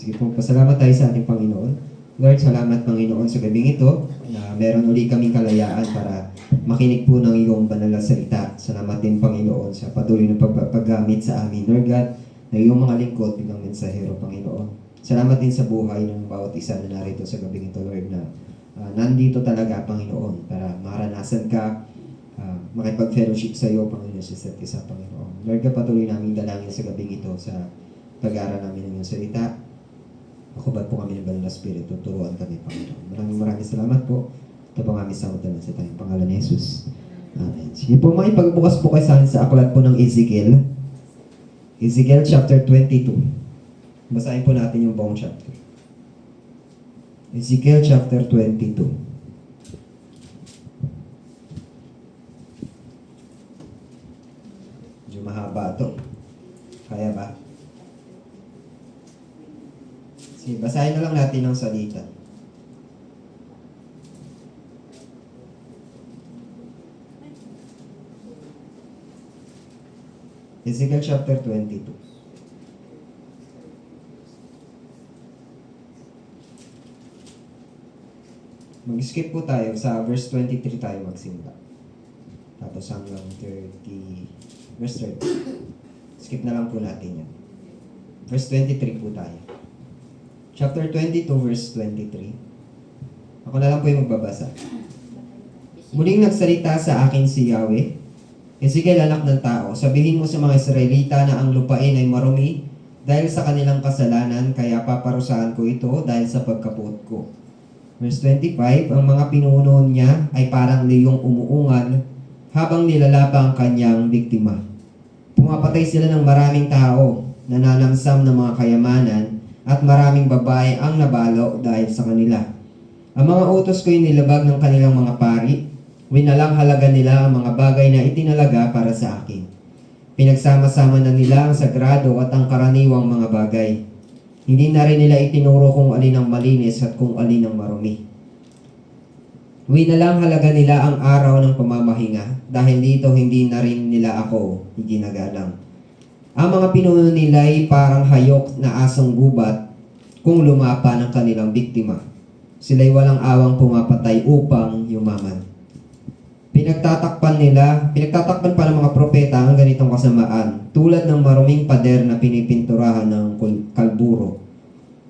Sige po, pasalamat tayo sa ating Panginoon. Lord, salamat Panginoon sa gabing ito na meron uli kaming kalayaan para makinig po ng iyong banal na salita. Salamat din Panginoon sa patuloy na paggamit sa amin, Lord God, na iyong mga lingkod bilang mensahero, Panginoon. Salamat din sa buhay ng bawat isa na narito sa gabing ito, Lord, na nandito talaga, Panginoon, para maranasan ka, makipag-fellowship sa iyo, Panginoon, sa isa't isa, Panginoon. Lord, patuloy namin dalangin sa gabing ito sa pag-aaral namin ng iyong salita. Makubad po kami ng banal na Espiritu, turuan kami, Panginoon. Maraming salamat po. Ito po kami sa matalan sa tayong pangalan ni Jesus. Amen. Sige po, makipagbukas po kayo sa akin sa aklat po ng Ezekiel. Ezekiel chapter 22. Basahin po natin yung buong chapter. Ezekiel chapter 22. Medyo mahaba ito. Kaya ba? Sige, basahin na lang natin ang salita. Ezekiel chapter 22. Mag-skip po tayo sa verse 23 tayo magsimula. Tapos hanggang 30, verse 30. Skip na lang po natin yan. Verse 23 po tayo. Chapter 22, verse 23. Ako na lang po yung magbabasa. Muling nagsalita sa akin si Yahweh, Ezekiel, anak ng tao, sabihin mo sa mga Israelita na ang lupain ay marumi dahil sa kanilang kasalanan, kaya paparusahan ko ito dahil sa pagkapuot ko. Verse 25, ang mga pinuno niya ay parang leyong umuungan habang nilalaba ang kanyang biktima. Pumapatay sila ng maraming tao, nananamsam ng mga kayamanan, at maraming babae ang nabalo dahil sa kanila. Ang mga utos ko'y nilabag ng kanilang mga pari, winalang halaga nila ang mga bagay na itinalaga para sa akin. Pinagsama-sama na nila ang sagrado at ang karaniwang mga bagay. Hindi na rin nila itinuro kung alin ang malinis at kung alin ang marumi. Winalang halaga nila ang araw ng pamamahinga dahil dito hindi na rin nila ako iginagalang. Ang mga pinuno nila ay parang hayok na asong gubat kung lumapa ng kanilang biktima. Sila'y walang awang pumapatay upang yumaman. Pinagtatakpan pa ng mga propeta ang ganitong kasamaan, tulad ng maruming pader na pinipinturahan ng kalburo.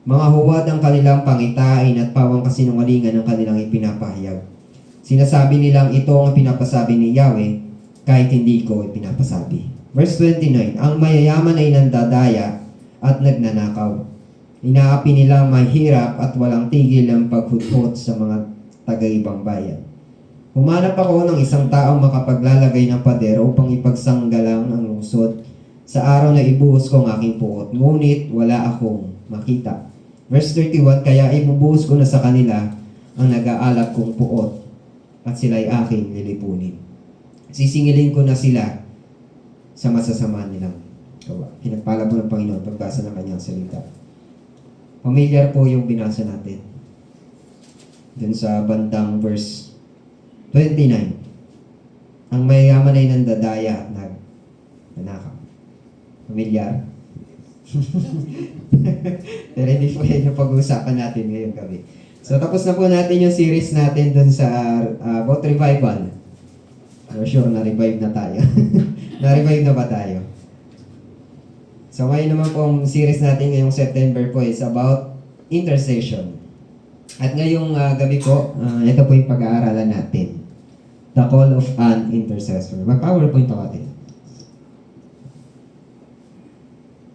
Mga huwad ang kanilang pangitain at pawang kasinungalingan ang kanilang ipinapahayag. Sinasabi nilang ito ang pinapasabi ni Yahweh, kahit hindi ko ipinapasabi. Verse 29, ang mayayaman ay nandadaya at nagnanakaw. Inaapi nila mahirap at walang tigil ang paghudhod sa mga taga-ibang bayan. Humanap ako ng isang taong makapaglalagay ng pader upang ipagsanggalang ang lungsod sa araw na ibuhos ko ang aking puot, ngunit wala akong makita. Verse 31, kaya ibubuhos ko na sa kanila ang nag-aalab kong puot at sila'y aking lilipunin. Sisingilin ko na sila sa masasama nilang gawa. Pinagpala po ng Panginoon pagbasa ng kanyang salita. Familiar po yung binasa natin. Dun sa bandang verse 29. Ang mayayaman ay nandadaya at nagnanakaw. Familiar? Pero hindi po yan yung pag-uusapan natin ngayong gabi. So tapos na po natin yung series natin dun sa about revival. For sure, na-revive na tayo. Na-revive na ba tayo? So ngayon naman po ang series natin ngayong September po is about intercession. At ngayong gabi po, ito po yung pag-aaralan natin. The Call of an Intercessor. Mag-PowerPoint ako natin.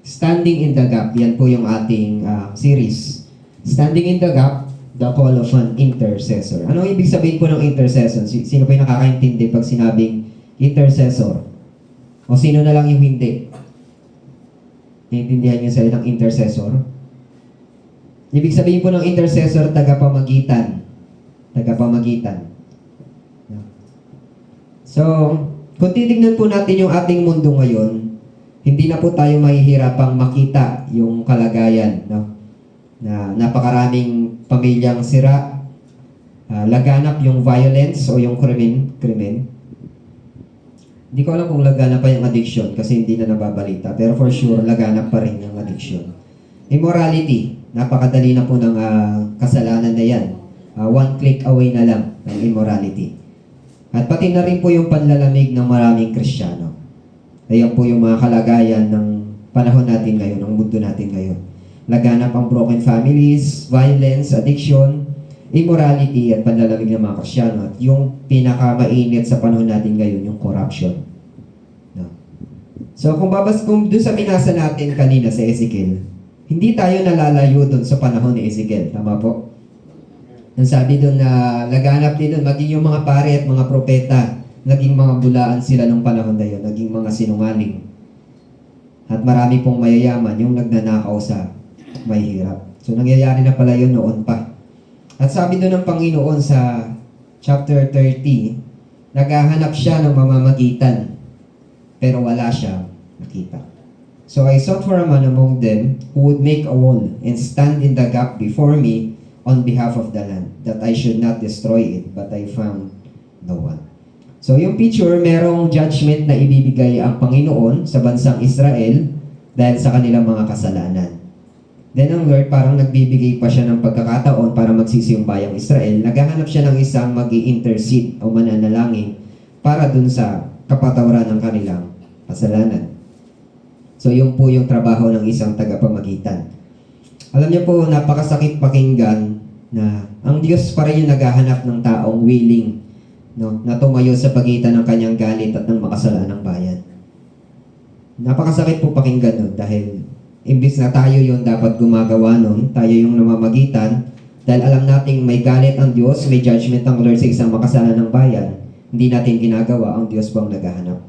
Standing in the Gap. Yan po yung ating series. Standing in the Gap, the Call of an Intercessor. Ano ibig sabihin po ng intercession? Sino po yung nakakaintindi pag sinabing intercessor? O sino na lang yung hindi? Naiintindihan niyo sa ng intercessor? Ibig sabihin po ng intercessor, tagapamagitan. Tagapamagitan. So, kung titignan po natin yung ating mundo ngayon, hindi na po tayo mahihirapang makita yung kalagayan, no? Na napakaraming pamilyang sira, laganap yung violence o yung krimen. Hindi ko alam kung laganap pa yung addiction kasi hindi na nababalita. Pero for sure, laganap pa rin yung addiction. Immorality. Napakadali na po ng kasalanan na yan. One click away na lang ng immorality. At pati na rin po yung panlalamig ng maraming Kristiyano. Ayan po yung mga kalagayan ng panahon natin ngayon, ng mundo natin ngayon. Laganap ang broken families, violence, addiction, immorality at panlalamig ng mga Kristiyano. At yung pinakamainit sa panahon natin ngayon, yung corruption. No? So kung doon sa binasa natin kanina sa Ezekiel, hindi tayo nalalayo doon sa panahon ni Ezekiel. Tama po? Ang sabi doon na laganap din doon, maging yung mga pare at mga propeta, naging mga bulaan sila ng panahon na yun, naging mga sinungaling. At marami pong mayayaman yung nagnanakaw sa may hirap. So nangyayari na pala yun noon pa. At sabi doon ng Panginoon sa chapter 30, naghahanap siya ng mamamagitan, pero wala siya nakita. So I sought for a man among them who would make a wall and stand in the gap before me on behalf of the land, that I should not destroy it, but I found no one. So yung picture, merong judgment na ibibigay ang Panginoon sa bansang Israel dahil sa kanilang mga kasalanan. Then ang Lord parang nagbibigay pa siya ng pagkakataon para magsisi yung bayang Israel. Naghahanap siya ng isang mag-i-intercede o mananalangin para dun sa kapatawaran ng kanilang kasalanan. So yun po yung trabaho ng isang tagapamagitan. Alam niyo po, napakasakit pakinggan na ang Diyos pa rin yung naghahanap ng taong willing, no, na tumayo sa pagitan ng kanyang galit at ng makasalanang bayan. Napakasakit po pakinggan nun dahil imbis na tayo yung dapat gumagawa nun, tayo yung namamagitan, dahil alam nating may galit ang Diyos, may judgment ang Lord sa isang makasalanang bayan, hindi natin ginagawa, ang Diyos bang naghahanap.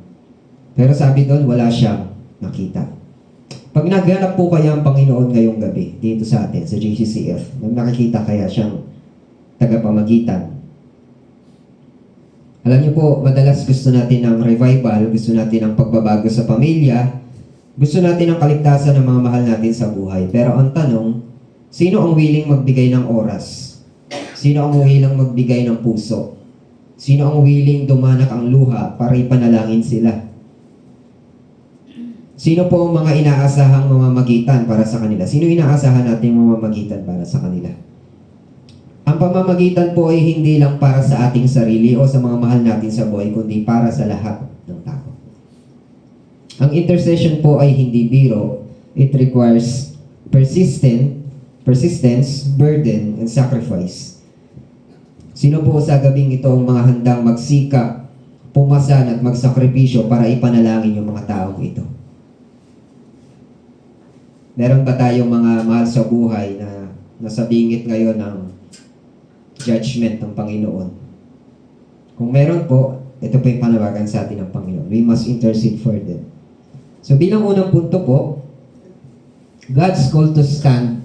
Pero sabi doon, wala siyang nakita. Pag naghanap po kaya ang Panginoon ngayong gabi, dito sa atin, sa JCCF, nakikita kaya siyang tagapamagitan. Alam niyo po, madalas gusto natin ng revival, gusto natin ng pagbabago sa pamilya, gusto natin ng kaligtasan ng mga mahal natin sa buhay. Pero ang tanong, sino ang willing magbigay ng oras? Sino ang willing magbigay ng puso? Sino ang willing dumanak ang luha para ipanalangin sila? Sino po ang mga inaasahang mamamagitan para sa kanila? Sino inaasahan nating mamamagitan para sa kanila? Ang pamamagitan po ay hindi lang para sa ating sarili o sa mga mahal natin sa buhay, kundi para sa lahat ng tao. Ang intercession po ay hindi biro. It requires persistence, burden, and sacrifice. Sino po sa gabing ito ang mga handang magsikap, pumasan at magsakripisyo para ipanalangin yung mga taong ito? Meron ba tayong mga mahal sa buhay na nasa bingit ngayon ng judgment ng Panginoon? Kung meron po, ito po yung panawagan sa atin ng Panginoon. We must intercede for them. So bilang unang punto po, God's call to stand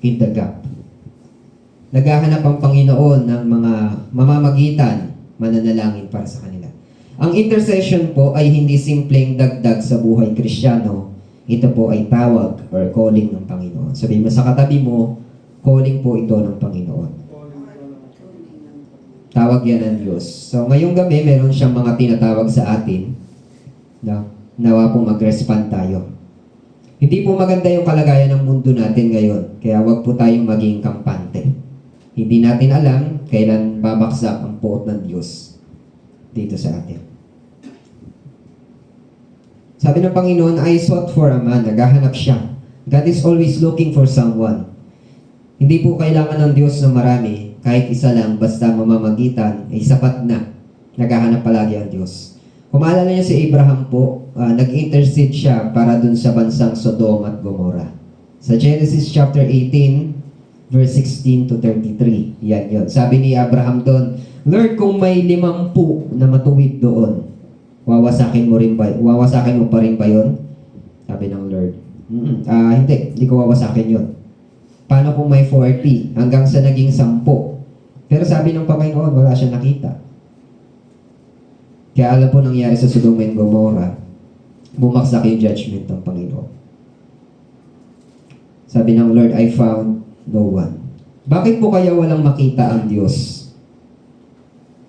in the gap. Naghahanap ang Panginoon ng mga mamamagitan, mananalangin para sa kanila. Ang intercession po ay hindi simpleng dagdag sa buhay Kristiyano. Ito po ay tawag or calling ng Panginoon. Sabihin mo sa katabi mo, calling po ito ng Panginoon. Tawag yan ng Diyos. So ngayong gabi, meron siyang mga tinatawag sa atin. Nawa po mag-respond tayo. Hindi po maganda yung kalagayan ng mundo natin ngayon. Kaya wag po tayong maging kampante. Hindi natin alam kailan babaksak ang puot ng Diyos dito sa atin. Sabi ng Panginoon, I sought for a man. Naghahanap siya. God is always looking for someone. Hindi po kailangan ng Diyos na marami. Kahit isa lang, basta mamamagitan, ay sapat na. Naghahanap palagi ang Diyos. Kung maalala niyo si Abraham po, nag-intercede siya para dun sa bansang Sodom at Gomorrah. Sa Genesis chapter 18, verse 16 to 33. Yan yun. Sabi ni Abraham doon, Lord, kung may 50 na matuwid doon, wawasakin mo pa rin ba yun? Sabi ng Lord. Hindi ko wawasakin yun. Paano kung may 40 hanggang sa naging 10? Pero sabi ng Panginoon, wala siya nakita. Kaya alam po nangyari sa Sodom and Gomorrah, bumaksak yung judgment ng Panginoon. Sabi ng Lord, I found no one. Bakit po kaya walang makita ang Diyos?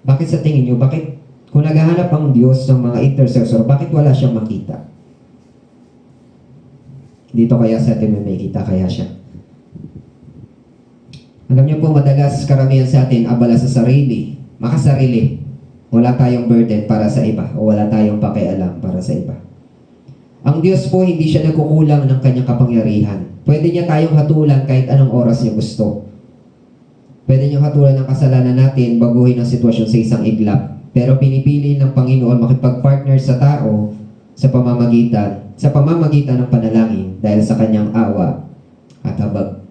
Bakit sa tingin nyo? Bakit kung naghahanap ang Diyos ng mga intercessor, bakit wala siyang makita? Dito kaya sa atin may kita kaya siya. Alam niyo po, madalas karamihan sa atin abala sa sarili, makasarili. Wala tayong burden para sa iba o wala tayong pakialam para sa iba. Ang Diyos po, hindi siya nagkukulang ng kanyang kapangyarihan. Pwede niya tayong hatulan kahit anong oras niya gusto. Pwede niyang hatulan ng kasalanan natin, baguhin ang sitwasyon sa isang iglap. Pero pinipili ng Panginoon makipag-partner sa tao sa pamamagitan ng panalangin dahil sa kanyang awa at habag.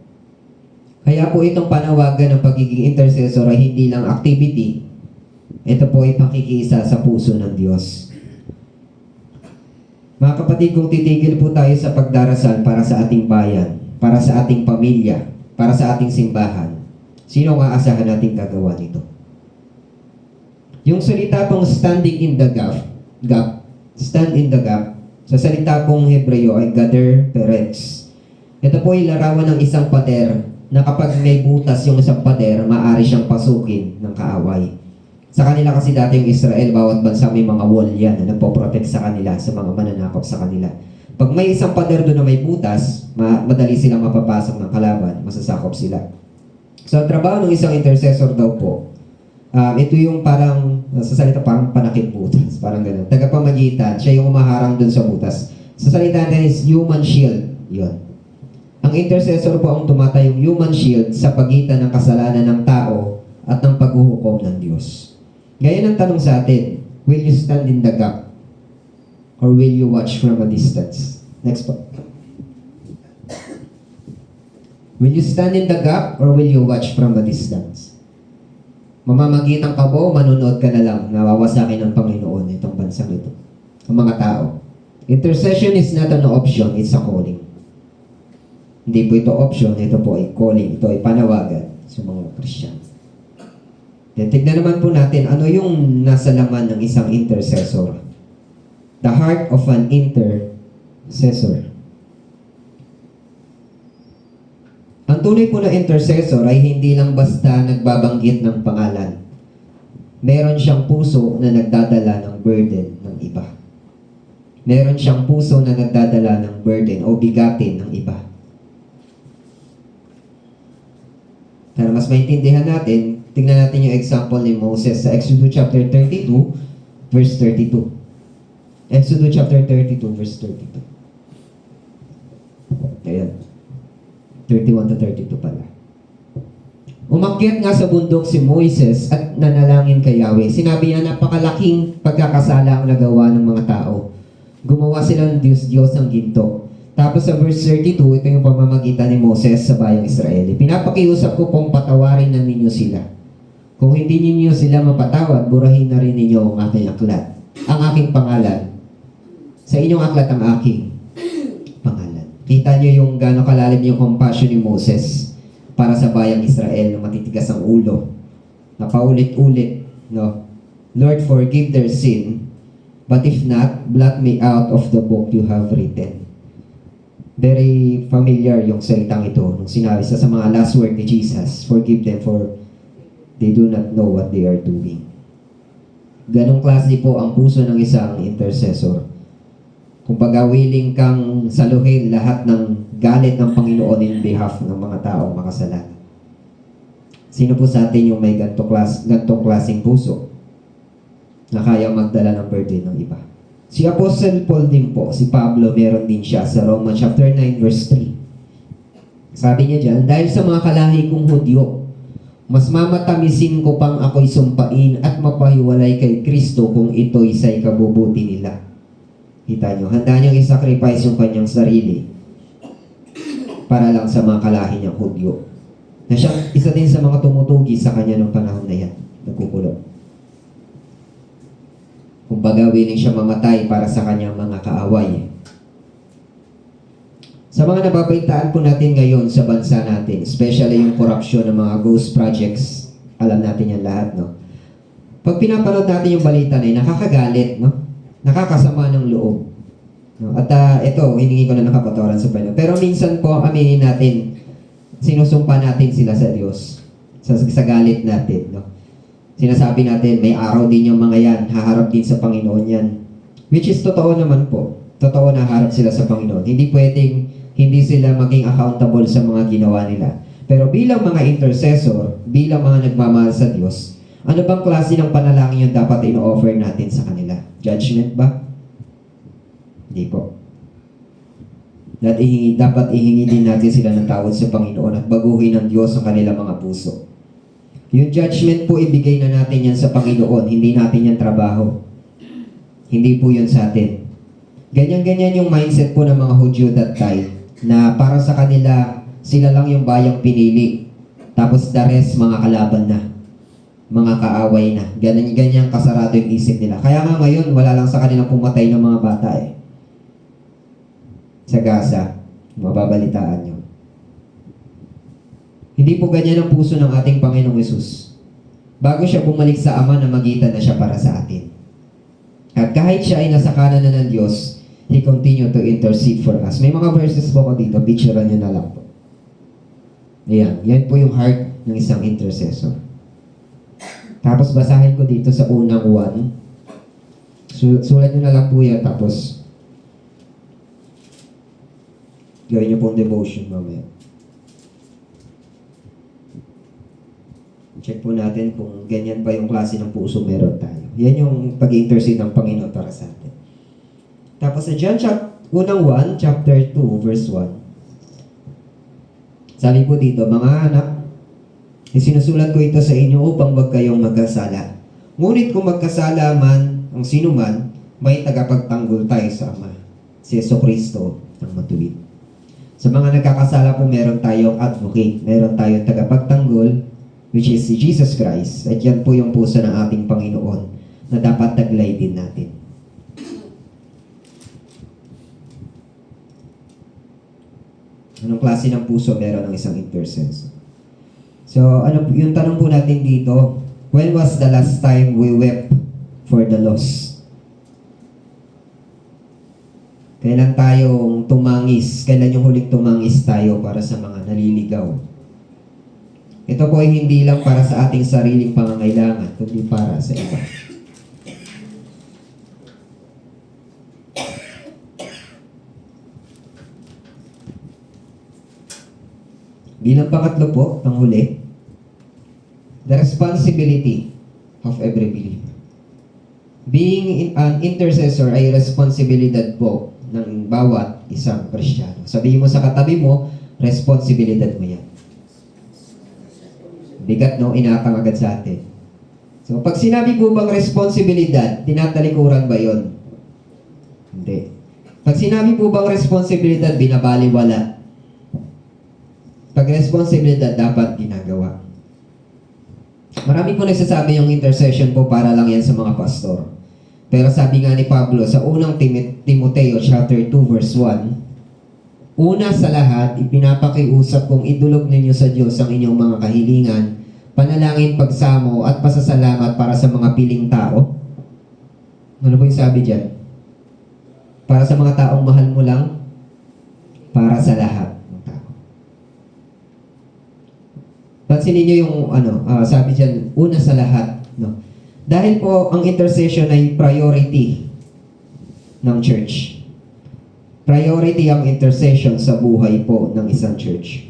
Kaya po itong panawagan ng pagiging intercessor ay hindi lang activity. Ito po ay pakikiisa sa puso ng Diyos. Mga kapatid, kung titigil po tayo sa pagdarasal para sa ating bayan, para sa ating pamilya, para sa ating simbahan, sino ang aasahan nating gagawa nito? Yung salita pong standing in the gap, stand in the gap, sa salita pong Hebreo ay gader peretz. Ito po ay larawan ng isang pader na kapag may butas yung isang pader, maaari siyang pasukin ng kaaway. Sa kanila kasi dati yung Israel, bawat bansa may mga wall yan na nagpo-protect sa kanila, sa mga mananakop sa kanila. Pag may isang pader doon na may butas, madali silang mapapasok ng kalaban, masasakop sila. So, ang trabaho ng isang intercessor daw po, ito yung parang, sa salita parang panakip butas, parang gano'n. Tagapamagitan, siya yung umaharang doon sa butas. Sa salita natin is human shield, yun. Ang intercessor po ang tumatayong human shield sa pagitan ng kasalanan ng tao at ng paghuhukom ng Diyos. Ngayon ang tanong sa atin, will you stand in the gap? Or will you watch from a distance? Next po. Will you stand in the gap or will you watch from a distance? Mamamagitan ka po, manunood ka na lang, nawawasakin ng Panginoon itong bansang ito. Ang mga tao. Intercession is not an option, it's a calling. Hindi po ito option, ito po ay calling, ito ay panawagan sa mga Kristiyano. Tignan naman po natin, ano yung nasa laman ng isang intercessor? The heart of an intercessor. Ang tunay po na intercessor ay hindi lang basta nagbabanggit ng pangalan. Meron siyang puso na nagdadala ng burden ng iba. Meron siyang puso na nagdadala ng burden o bigatin ng iba. Para mas maintindihan natin, tingnan natin yung example ni Moses sa Exodus chapter 32, verse 32. Exodus chapter 32, verse 32. Ayan. 31 to 32 pala. Umakyat nga sa bundok si Moises at nanalangin kay Yahweh. Sinabi niya, napakalaking pagkakasala ang nagawa ng mga tao. Gumawa sila ng Diyos ang ginto. Tapos sa verse 32, ito yung pamamagitan ni Moses sa bayang Israel. Pinapakiusap ko pong patawarin na ninyo sila. Kung hindi ninyo sila mapatawad, burahin na rin ninyo ang aking aklat. Ang aking pangalan. Sa inyong aklat ang aking pangalan. Kita nyo yung gano'ng kalalim yung compassion ni Moses para sa bayang Israel na matitigas ang ulo. Na paulit-ulit, no? Lord, forgive their sin, but if not, blot me out of the book you have written. Very familiar yung salitang ito nung sinabi sa mga last word ni Jesus, forgive them for they do not know what they are doing. Ganong klase po ang puso ng isang intercessor. Kumbaga, willing kang saluhin lahat ng galit ng Panginoon in behalf ng mga taong makasalanan. Sino po sa atin yung may gantong klaseng puso na kaya magdala ng burden ng iba? Si Apostle Paul din po, si Pablo, meron din siya sa Romans chapter 9 verse 3. Sabi niya dyan, dahil sa mga kalahi kong Hudyo, mas mamatamisin ko pang ako'y sumpain at mapahiwalay kay Kristo kung ito'y sa ikabubuti nila. Kita nyo, handa niyang isacrifice yung kanyang sarili para lang sa mga kalahi niyang Hudyo. Na siya, isa din sa mga tumutugi sa kanya ng panahon na yan, nagkukulong. Kumbaga, willing siya mamatay para sa kanyang mga kaaway. Sa mga nababalitaan po natin ngayon sa bansa natin, especially yung korupsyon ng mga ghost projects, alam natin yan lahat, no? Pag pinapanood natin yung balita na yun, nakakagalit, no? Nakakasama ng loob. No? At ito, hiningi ko na nakapatawaran sa Panginoon. Pero minsan po, aminin natin, sinusumpa natin sila sa Diyos. Sa galit natin, no? Sinasabi natin, may araw din yung mga yan, haharap din sa Panginoon yan. Which is totoo naman po. Totoo na harap sila sa Panginoon. Hindi pwedeng Hindi sila maging accountable sa mga ginawa nila. Pero bilang mga intercessor, bilang mga nagmamahal sa Diyos, ano bang klase ng panalangin yung dapat ino-offer natin sa kanila? Judgment ba? Hindi po. Dapat ihingi din natin sila ng tawad sa Panginoon at baguhin ng Diyos ang kanilang mga puso. Yung judgment po, ibigay na natin yan sa Panginoon, hindi natin yan trabaho. Hindi po yun sa atin. Ganyan-ganyan yung mindset po ng mga Hudyo that time, na para sa kanila, sila lang yung bayang pinili. Tapos the rest, mga kalaban na. Mga kaaway na. Ganyan kasarado yung isip nila. Kaya nga ngayon, wala lang sa kanilang pumatay ng mga bata eh. Sa Gaza, mababalitaan nyo. Hindi po ganyan ang puso ng ating Panginoong Hesus. Bago siya bumalik sa Ama, namagitan na siya para sa atin. At kahit siya ay nasa kanan na ng Diyos, He continued to intercede for us. May mga verses po ko dito, picturean nyo na lang po. Ayan, yan po yung heart ng isang intercessor. Tapos basahin ko dito sa unang 1. Sulat nyo na lang po yan, tapos gawin nyo pong devotion mamaya. Check po natin kung ganyan pa yung klase ng puso meron tayo. Yan yung pag-intercede ng Panginoon para sa atin. Tapos sa John unang 1, chapter 2, verse 1. Sabi po dito, mga anak, isinusulat ko ito sa inyo upang wag kayong magkasala. Ngunit kung magkasala man ang sino man, may tagapagtanggol tayo sa Ama, si Jesucristo ang matuwid. Sa mga nagkakasala po, meron tayong advocate, meron tayong tagapagtanggol, which is si Jesus Christ. At yan po yung puso ng ating Panginoon na dapat taglay din natin. Anong klase ng puso meron ng isang intercessor? So, yung tanong po natin dito, when was the last time we wept for the lost? Kailan tayong tumangis? Kailan yung huling tumangis tayo para sa mga naliligaw? Ito po ay hindi lang para sa ating sariling pangangailangan, kundi para sa iba. Bilang pangatlo po, panghuli, the responsibility of every believer. Being an intercessor ay responsibilidad po ng bawat isang Kristiyano. Sabihin mo sa katabi mo, responsibilidad mo yan. Bigat, no? Inatang agad sa atin. So, pag sinabi po bang responsibilidad, tinatalikuran ba yon? Hindi. Pag sinabi po bang responsibilidad, binabaliwala. Pag responsibilidad, dapat ginagawa. Marami po nagsasabi yung intercession po para lang yan sa mga pastor. Pero sabi nga ni Pablo sa unang Timoteo chapter 2 verse 1, una sa lahat, ipinapakiusap kong idulog ninyo sa Diyos ang inyong mga kahilingan, panalangin, pagsamo, at pasasalamat para sa mga piling tao. Ano po yung sabi dyan? Para sa mga taong mahal mo lang, para sa lahat ng tao. Pansinin niyo yung sabi dyan, una sa lahat. No? Dahil po ang intercession ay priority ng church. Priority ang intercession sa buhay po ng isang church.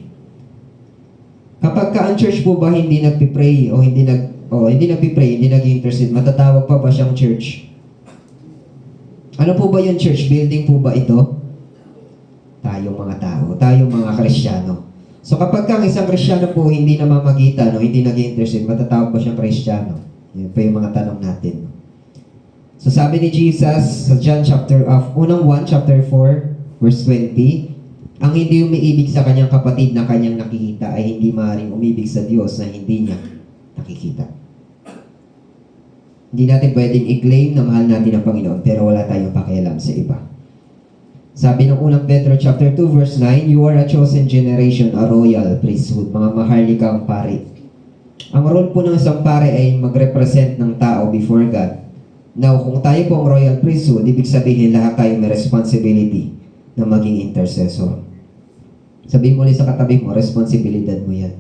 Kapag ka ang church po ba hindi nagpipray o hindi nagpipray, hindi nag-intercede, matatawag pa ba siyang church? Ano po ba yung church? Building po ba ito? Tayong mga tao, tayong mga Kristiyano. So kapag ka ang isang Kristiyano po hindi namamagitan o hindi nag-intercede, matatawag ba siyang Kristiyano? Yan po yung mga tanong natin. So sabi ni Jesus sa John unang 1, chapter 4, verse 20, ang hindi umiibig sa kanyang kapatid na kanyang nakikita ay hindi maaaring umibig sa Diyos na hindi niya nakikita. Hindi natin pwedeng i-claim na mahal natin ang Panginoon pero wala tayong pakialam sa iba. Sabi ng unang Pedro chapter 2, verse 9, you are a chosen generation, a royal priesthood, mga maharlikang pari. Ang role po ng isang pare ay mag-represent ng tao before God. Now, kung tayo po ang royal priesthood, ibig sabihin lahat tayo may responsibility na maging intercessor. Sabihin mo ulit sa katabi mo, responsibilidad mo yan.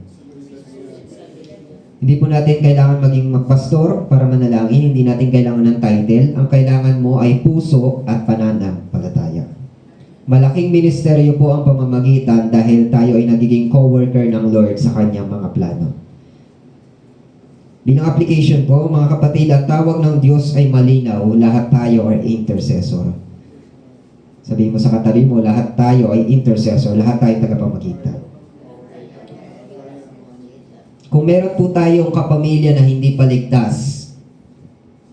Hindi po natin kailangan maging magpastor para manalangin, hindi natin kailangan ng title. Ang kailangan mo ay puso at pananampalataya. Malaking ministeryo po ang pamamagitan dahil tayo ay nagiging co-worker ng Lord sa kanyang mga plano. Bilang application po, mga kapatid, ang tawag ng Diyos ay malinaw, lahat tayo ay intercessor. Sabihin mo sa katabi mo, lahat tayo ay intercessor, lahat tayo tagapamagitan. Kung meron po tayong kapamilya na hindi paligtas,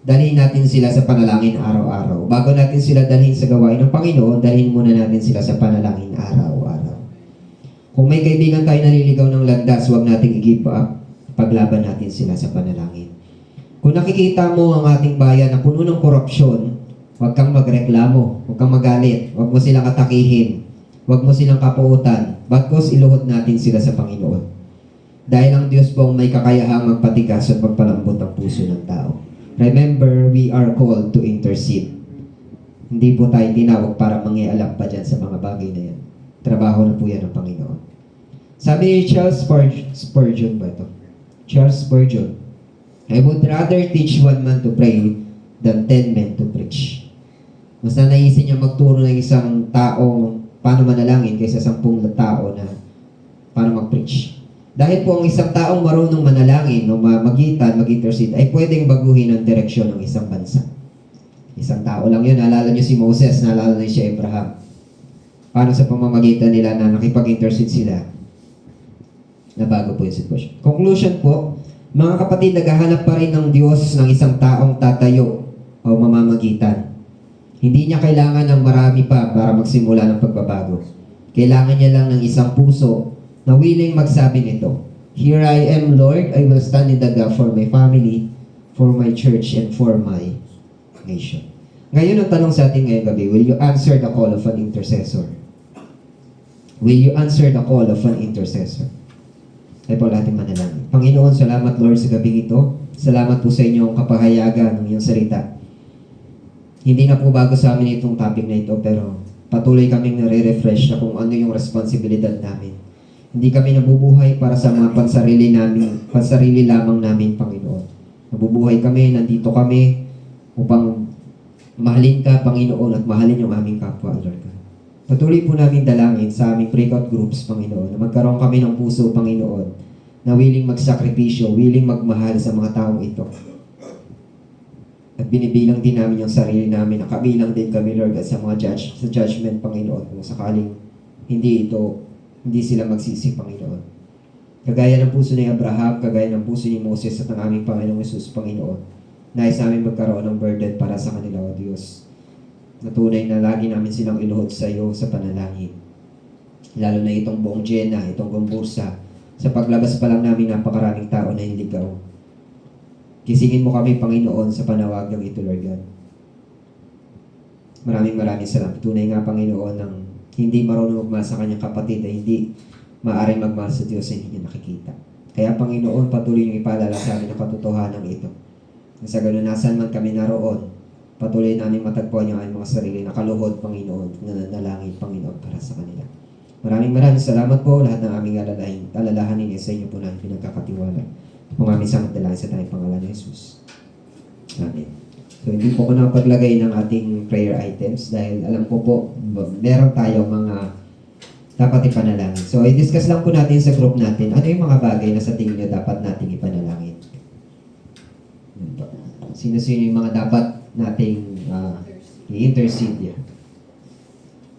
dalhin natin sila sa panalangin araw-araw. Bago natin sila dalhin sa gawain ng Panginoon, dalhin muna natin sila sa panalangin araw-araw. Kung may kaibigan tayo naliligaw ng landas, huwag nating i-give up. Paglaban natin sila sa panalangin. Kung nakikita mo ang ating bayan na puno ng korupsyon, huwag kang magreklamo, huwag kang magalit, huwag mo silang atakihin, huwag mo silang kapuutan, bagkus iluhod natin sila sa Panginoon. Dahil ang Diyos po ang may kakayahang magpatigas at magpalambot ang puso ng tao. Remember, we are called to intercede. Hindi po tayo tinawag para mangialam pa dyan sa mga bagay na yan. Trabaho na po yan ng Panginoon. Sabi ni Charles Spurgeon ba ito? Charles Spurgeon, I would rather teach one man to pray than 10 men to preach. Mas nanaisip niya magturo ng isang taong paano manalangin kaysa 10 tao na paano mag-preach. Dahil po ang isang taong marunong manalangin o magitan, mag-intercede, ay pwedeng baguhin ang direksyon ng isang bansa. Isang tao lang yun. Naalala niyo si Moses, naalala niyo si Abraham. Paano sa pamamagitan nila na nakipag-intercede sila, nabago po yung sitwasyon. Conclusion po, mga kapatid, naghahanap pa rin ng Diyos ng isang taong tatayo o mamamagitan. Hindi niya kailangan ng marami pa para magsimula ng pagbabago. Kailangan niya lang ng isang puso na willing magsabi nito, Here I am, Lord, I will stand in the gap for my family, for my church, and for my nation. Ngayon, ang tanong sa atin ngayong gabi, will you answer the call of an intercessor? Will you answer the call of an intercessor? Ay po natin manalangin. Panginoon, salamat Lord sa gabing ito. Salamat po sa inyong kapahayagan ng iyong salita. Hindi na po bago sa amin itong topic na ito, pero patuloy kaming nare-refresh na kung ano yung responsibilidad namin. Hindi kami nabubuhay para sa mga pansarili lamang namin, Panginoon. Nabubuhay kami, nandito kami upang mahalin ka, Panginoon, at mahalin yung aming kapwa, Lord God. Patuloy po namin dalangin sa aming breakout groups, Panginoon, na magkaroon kami ng puso, Panginoon, na willing magsakripisyo, willing magmahal sa mga taong ito. At binibilang din namin yung sarili namin, nakabilang din kami, Lord, at sa mga sa judgment, Panginoon, kung sakaling hindi sila magsisi, Panginoon. Kagaya ng puso ni Abraham, kagaya ng puso ni Moses at ng aming Panginoong Jesus, Panginoon, nais namin magkaroon ng burden para sa kanila, O Diyos. Natunay na lagi namin silang iluhod sa iyo sa panalangin. Lalo na itong buong Jena, itong Gombursa. Sa paglabas pa lang namin, napakaraming tao na niligaw. Kisingin mo kami, Panginoon, sa panawagang ito, Lord God. Maraming salamat. Tunay nga, Panginoon, ng hindi marunong magmahal sa kanyang kapatid ay hindi maaaring magmahal sa Diyos na hindi niya nakikita. Kaya, Panginoon, patuloy niyong ipaalala sa amin ang katotohanan ito. Sa ganun, nasan man kami naroon, patuloy namin matagpuan yung aming mga sarili na kaluhod, Panginoon, na nanalangin, Panginoon, para sa kanila. Maraming salamat po. Lahat ng aming alalahanin sa inyo po namin pinagkakatiwala. Kung aming samantalahin sa tayong pangalan ni Jesus. Amen. So, hindi po ko napaglagay ng ating prayer items dahil alam ko po, meron tayo mga dapat ipanalangin. So, i-discuss lang po natin sa group natin, ano yung mga bagay na sa tingin nyo dapat nating ipanalangin. Sino-sino yung mga dapat nating i-intercede yan.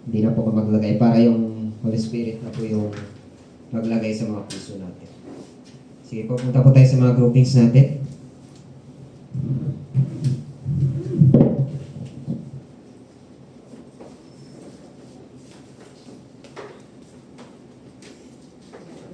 Hindi na po ko maglagay para yung Holy Spirit na po yung maglagay sa mga puso natin. Sige po, punta po tayo sa mga groupings natin.